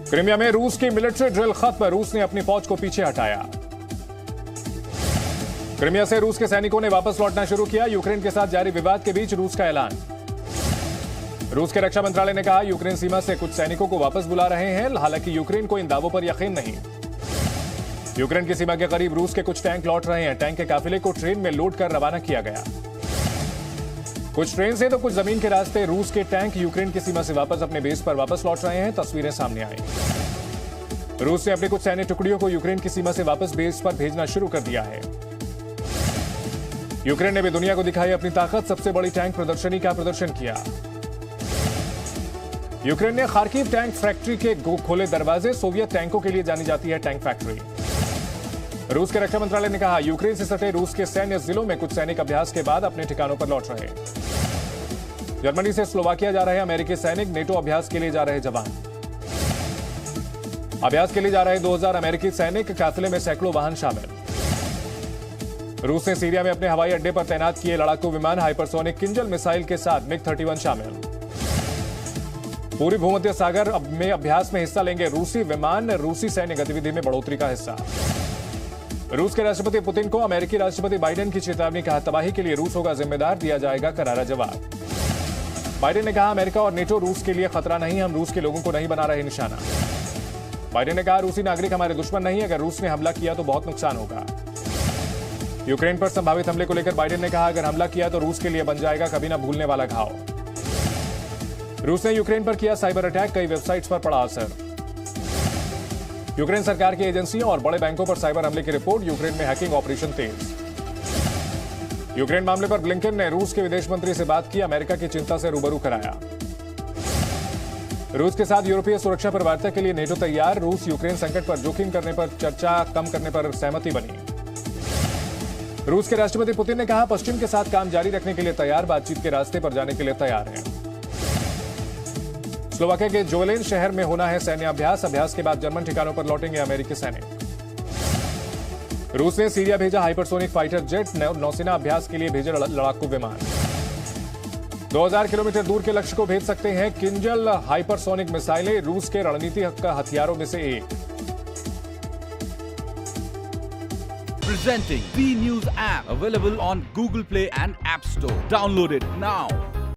Crimea में रूस की मिलिट्री ड्रिल खत्म, रूस ने अपनी फौज को पीछे हटाया। क्रीमिया से रूस के सैनिकों ने वापस लौटना शुरू किया। यूक्रेन के साथ जारी विवाद के बीच रूस का ऐलान। रूस के रक्षा मंत्रालय ने कहा यूक्रेन सीमा से कुछ सैनिकों को वापस बुला रहे हैं, हालांकि यूक्रेन को इन दावों पर यकीन नहीं। यूक्रेन की सीमा के करीब रूस के कुछ टैंक लौट रहे हैं। टैंक के काफिले को ट्रेन में लोड कर रवाना किया गया। कुछ ट्रेन से तो कुछ जमीन के रास्ते रूस के टैंक यूक्रेन की सीमा से वापस अपने बेस पर वापस लौट रहे हैं। तस्वीरें सामने आई। रूस ने अपनी कुछ सैन्य टुकड़ियों को यूक्रेन की सीमा से वापस बेस पर भेजना शुरू कर दिया है। यूक्रेन ने भी दुनिया को दिखाई अपनी ताकत, सबसे बड़ी टैंक प्रदर्शनी का प्रदर्शन किया। यूक्रेन ने खार्किव टैंक फैक्ट्री के खोले दरवाजे, सोवियत टैंकों के लिए जानी जाती है टैंक फैक्ट्री। रूस के रक्षा मंत्रालय ने कहा यूक्रेन से सटे रूस के सैन्य जिलों में कुछ सैनिक अभ्यास के बाद अपने ठिकानों पर लौट रहे। जर्मनी से स्लोवाकिया जा रहे अमेरिकी सैनिक, नेटो अभ्यास के लिए जा रहे जवान। अभ्यास के लिए जा रहे 2000 अमेरिकी सैनिक, काफिले में सैकड़ों वाहन शामिल। रूस ने सीरिया में अपने हवाई अड्डे पर तैनात किए लड़ाकू विमान, हाइपरसोनिक किंजल मिसाइल के साथ मिग-31 शामिल। पूर्वी भूमध्य सागर में अभ्यास में हिस्सा लेंगे रूसी विमान, रूसी सैन्य गतिविधि में बढ़ोतरी का हिस्सा। रूस के राष्ट्रपति पुतिन को अमेरिकी राष्ट्रपति बाइडेन की चेतावनी, कहा तबाही के लिए रूस होगा जिम्मेदार, दिया जाएगा करारा जवाब। बाइडेन ने कहा अमेरिका और नेटो रूस के लिए खतरा नहीं, हम रूस के लोगों को नहीं बना रहे निशाना। बाइडेन ने कहा रूसी नागरिक हमारे दुश्मन नहीं, अगर रूस ने हमला किया तो बहुत नुकसान होगा। यूक्रेन पर संभावित हमले को लेकर बाइडेन ने कहा अगर हमला किया तो रूस के लिए बन जाएगा कभी ना भूलने वाला घाव। रूस ने यूक्रेन पर किया साइबर अटैक, कई वेबसाइट्स पर पड़ा असर। यूक्रेन सरकार की एजेंसियों और बड़े बैंकों पर साइबर हमले की रिपोर्ट, यूक्रेन में हैकिंग ऑपरेशन तेज। यूक्रेन मामले पर ब्लिंकन ने रूस के विदेश मंत्री से बात की, अमेरिका की चिंता से रूबरू कराया। रूस के साथ यूरोपीय सुरक्षा पर वार्ता के लिए नेटो तैयार, रूस यूक्रेन संकट पर जोखिम करने पर चर्चा कम करने पर सहमति बनी। रूस के राष्ट्रपति पुतिन ने कहा पश्चिम के साथ काम जारी रखने के लिए तैयार, बातचीत के रास्ते पर जाने के लिए तैयार हैं। स्लोवाकिया के जोलेन शहर में होना है सैन्य अभ्यास, अभ्यास के बाद जर्मन ठिकानों पर लौटेंगे अमेरिकी सैनिक। रूस ने सीरिया भेजा हाइपरसोनिक फाइटर जेट, नौसेना अभ्यास के लिए भेजा लड़ाकू विमान। 2000 किलोमीटर दूर के लक्ष्य को भेज सकते हैं किंजल हाइपरसोनिक मिसाइलें, रूस के रणनीतिक हथियारों में से एक। Presenting B News app, available on Google Play and App Store. Download it now.